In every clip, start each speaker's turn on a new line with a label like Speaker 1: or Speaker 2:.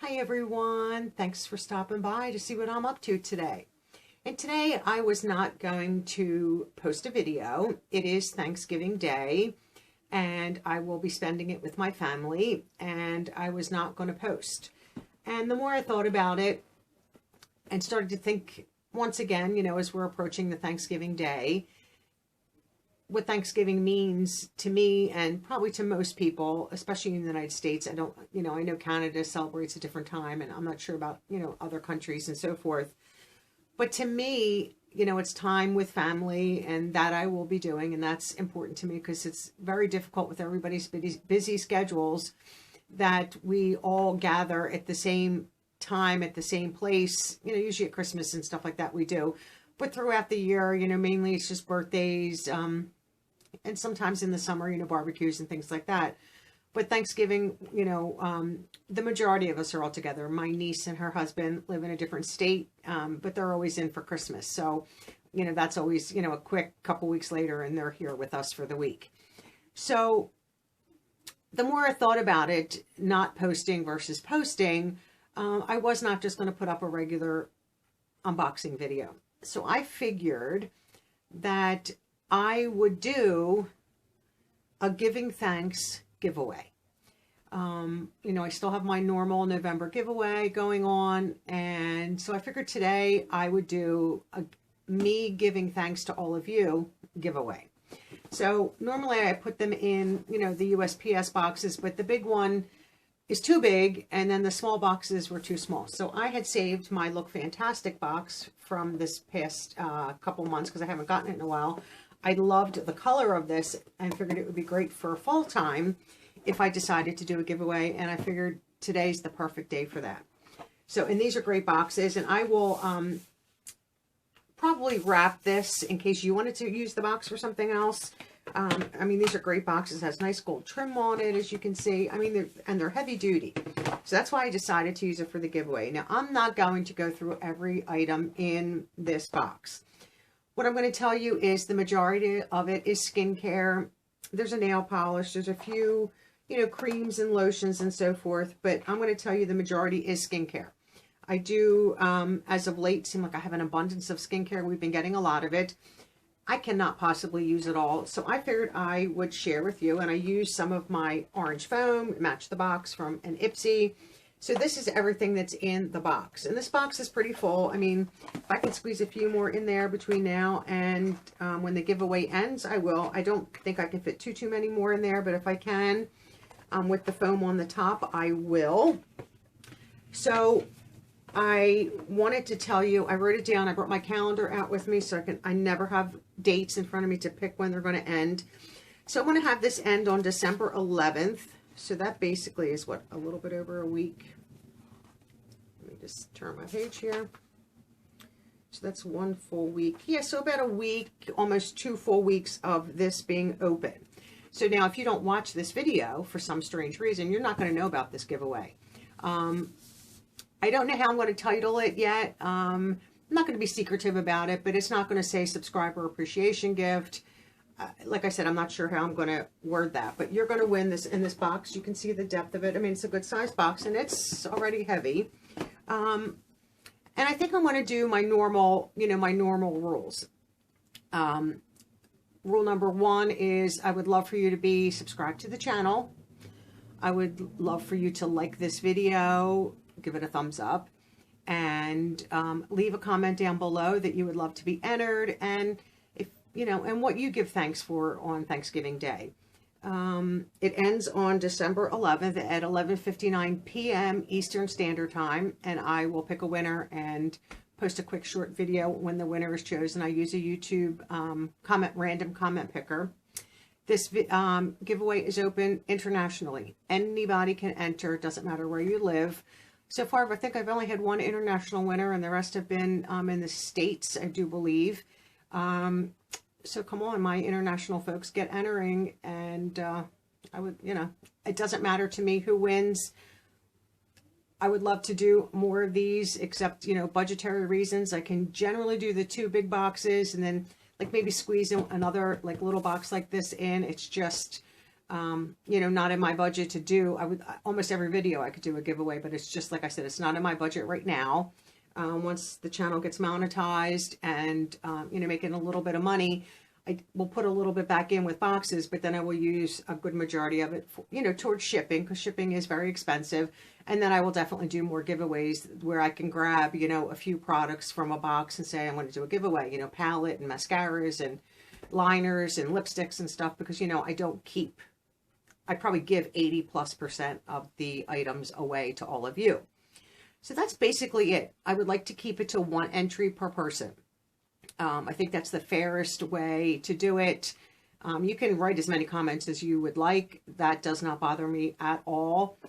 Speaker 1: Hi everyone, thanks for stopping by to see what I'm up to today. And today I was not going to post a video. It is Thanksgiving Day and I will be spending it with my family, and I was not going to post. And the more I thought about it and started to think once again, you know, as we're approaching the Thanksgiving Day, what Thanksgiving means to me and probably to most people, especially in the United States. I know Canada celebrates a different time, and I'm not sure about, other countries and so forth. But to me, it's time with family, and that I will be doing. And that's important to me because it's very difficult with everybody's busy schedules that we all gather at the same time, at the same place, usually at Christmas and stuff like that we do. But throughout the year, mainly it's just birthdays, and sometimes in the summer, barbecues and things like that. But Thanksgiving, the majority of us are all together. My niece and her husband live in a different state, but they're always in for Christmas. So, that's always, a quick couple weeks later, and they're here with us for the week. So the more I thought about it, not posting versus posting, I was not just going to put up a regular unboxing video. So I figured that I would do a giving thanks giveaway. I still have my normal November giveaway going on. And so I figured today I would do a me giving thanks to all of you giveaway. So normally I put them in, the USPS boxes, but the big one is too big, and then the small boxes were too small. So I had saved my Look Fantastic box from this past couple months because I haven't gotten it in a while. I loved the color of this and figured it would be great for fall time if I decided to do a giveaway, and I figured today's the perfect day for that. So, and these are great boxes, and I will probably wrap this in case you wanted to use the box for something else. These are great boxes. It has nice gold trim on it, as you can see. They're heavy duty. So that's why I decided to use it for the giveaway. Now, I'm not going to go through every item in this box. What I'm going to tell you is the majority of it is skincare. There's a nail polish. There's a few, creams and lotions and so forth. But I'm going to tell you the majority is skincare. I do, as of late, seem like I have an abundance of skincare. We've been getting a lot of it. I cannot possibly use it all. So I figured I would share with you. And I used some of my orange foam, match the box from an Ipsy. So this is everything that's in the box. And this box is pretty full. If I can squeeze a few more in there between now and when the giveaway ends, I will. I don't think I can fit too many more in there, but if I can, with the foam on the top, I will. So I wanted to tell you, I wrote it down. I brought my calendar out with me so I never have dates in front of me to pick when they're going to end. So I'm going to have this end on December 11th. So that basically is what, a little bit over a week. Let me just turn my page here. So that's 1 full week. Yeah, so about a week, almost 2 full weeks of this being open. So now if you don't watch this video for some strange reason, you're not going to know about this giveaway. I don't know how I'm going to title it yet. I'm not going to be secretive about it, but it's not going to say subscriber appreciation gift. Like I said, I'm not sure how I'm going to word that, but you're going to win this in this box. You can see the depth of it. It's a good size box, and it's already heavy. And I think I'm going to do my normal, my normal rules. Rule number 1 is I would love for you to be subscribed to the channel. I would love for you to like this video, give it a thumbs up, and leave a comment down below that you would love to be entered, and and what you give thanks for on Thanksgiving Day. It ends on December 11th at 11:59 p.m. Eastern Standard Time, and I will pick a winner and post a quick short video when the winner is chosen. I use a YouTube random comment picker. This giveaway is open internationally. Anybody can enter. It doesn't matter where you live. So far, I think I've only had 1 international winner, and the rest have been in the States, I do believe. So come on, my international folks, get entering, and I would, it doesn't matter to me who wins. I would love to do more of these, except, budgetary reasons. I can generally do the 2 big boxes and then like maybe squeeze in another like little box like this in. It's just, you know, not in my budget to do. Almost every video I could do a giveaway, but it's just like I said, it's not in my budget right now. Once the channel gets monetized and, you know, making a little bit of money, I will put a little bit back in with boxes, but then I will use a good majority of it, for, you know, towards shipping, because shipping is very expensive. And then I will definitely do more giveaways where I can grab, you know, a few products from a box and say, I want to do a giveaway, you know, palette and mascaras and liners and lipsticks and stuff, because, you know, I probably give 80+% of the items away to all of you. So that's basically it. I would like to keep it to 1 entry per person. I think that's the fairest way to do it. You can write as many comments as you would like. That does not bother me at all.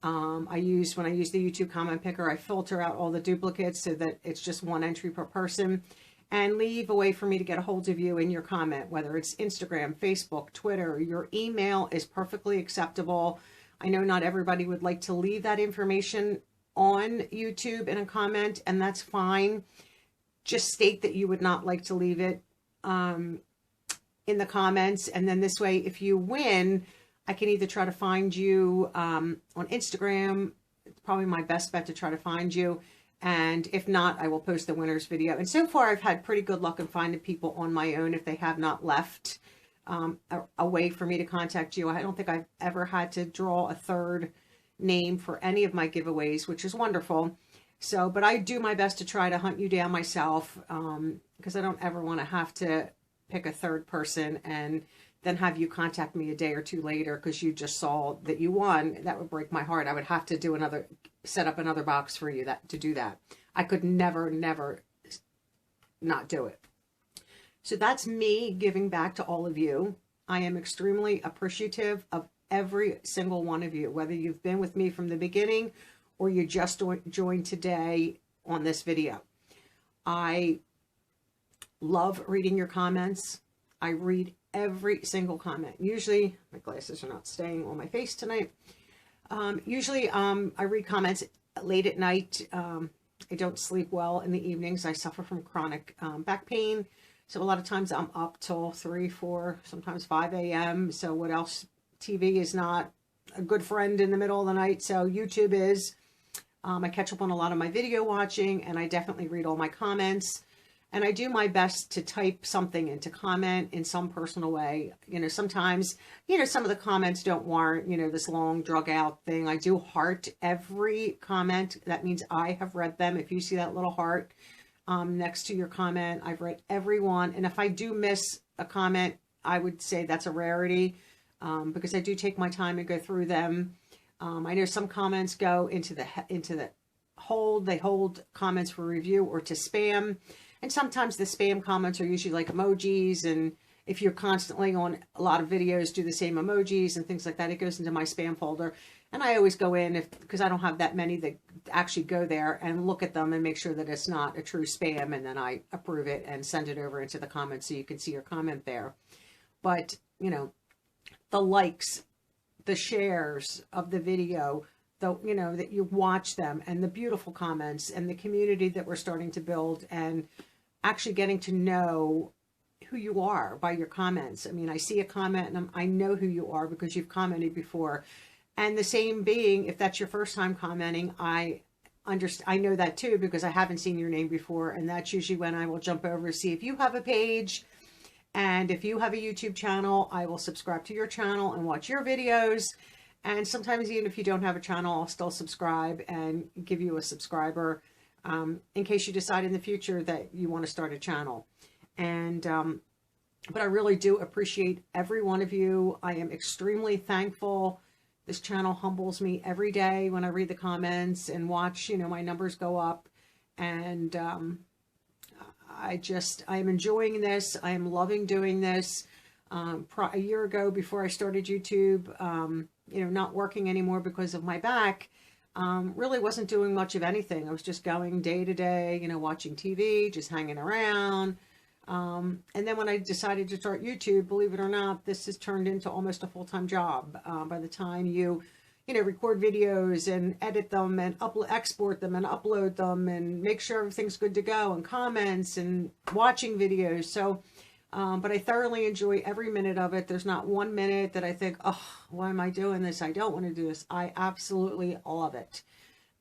Speaker 1: When I use the YouTube comment picker, I filter out all the duplicates so that it's just 1 entry per person, and leave a way for me to get a hold of you in your comment, whether it's Instagram, Facebook, Twitter. Your email is perfectly acceptable. I know not everybody would like to leave that information on YouTube in a comment, and that's fine. Just state that you would not like to leave it in the comments, and then this way, if you win, I can either try to find you on Instagram. It's probably my best bet to try to find you, and if not, I will post the winner's video. And so far, I've had pretty good luck in finding people on my own if they have not left a way for me to contact you. I don't think I've ever had to draw a third name for any of my giveaways, which is wonderful. So, but I do my best to try to hunt you down myself, because I don't ever want to have to pick a third person and then have you contact me a day or two later because you just saw that you won. That would break my heart. I would have to do set up another box for you to do that. I could never not do it. So that's me giving back to all of you. I am extremely appreciative of every single one of you, whether you've been with me from the beginning or you just joined today on this video. I love reading your comments. I read every single comment. Usually, my glasses are not staying on my face tonight. Usually, I read comments late at night. I don't sleep well in the evenings. I suffer from chronic back pain. So a lot of times I'm up till 3, 4, sometimes 5 a.m. So what else? TV is not a good friend in the middle of the night. So YouTube is. I catch up on a lot of my video watching, and I definitely read all my comments. And I do my best to type something and to comment in some personal way. You know, sometimes, you know, some of the comments don't warrant, you know, this long drug out thing. I do heart every comment. That means I have read them. If you see that little heart next to your comment, I've read every one. And if I do miss a comment, I would say that's a rarity, because I do take my time and go through them. I know some comments go into the hold. They hold comments for review or to spam. And sometimes the spam comments are usually like emojis, and if you're constantly on a lot of videos, do the same emojis and things like that, it goes into my spam folder. And I always go in, because I don't have that many that actually go there, and look at them and make sure that it's not a true spam, and then I approve it and send it over into the comments so you can see your comment there. But, you know, the likes, the shares of the video, you know, that you watch them, and the beautiful comments, and the community that we're starting to build, and actually getting to know who you are by your comments. I mean, I see a comment and I know who you are because you've commented before. And the same being, if that's your first time commenting, I know that too, because I haven't seen your name before. And that's usually when I will jump over to see if you have a page. And if you have a YouTube channel, I will subscribe to your channel and watch your videos. And sometimes even if you don't have a channel, I'll still subscribe and give you a subscriber in case you decide in the future that you want to start a channel. And but I really do appreciate every one of you. I am extremely thankful. This channel humbles me every day when I read the comments and watch, you know, my numbers go up. And I am enjoying this. I am loving doing this. A year ago, before I started YouTube, you know, not working anymore because of my back, really wasn't doing much of anything. I was just going day to day, you know, watching TV, just hanging around. And then when I decided to start YouTube, believe it or not, this has turned into almost a full-time job. By the time you know, record videos and edit them and export them and upload them and make sure everything's good to go, and comments and watching videos. So But I thoroughly enjoy every minute of it. There's not 1 minute that I think, oh, why am I doing this? I don't want to do this. I absolutely love it.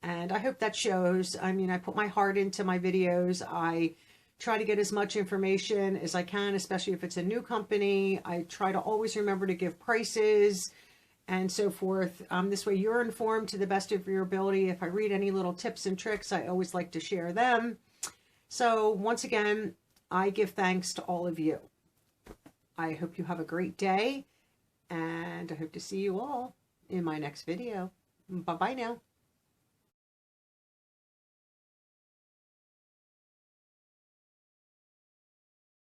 Speaker 1: And I hope that shows. I mean, I put my heart into my videos. I try to get as much information as I can, especially if it's a new company. I try to always remember to give prices and so forth. This way you're informed to the best of your ability. If I read any little tips and tricks, I always like to share them. So once again, I give thanks to all of you. I hope you have a great day, and I hope to see you all in my next video. Bye-bye now.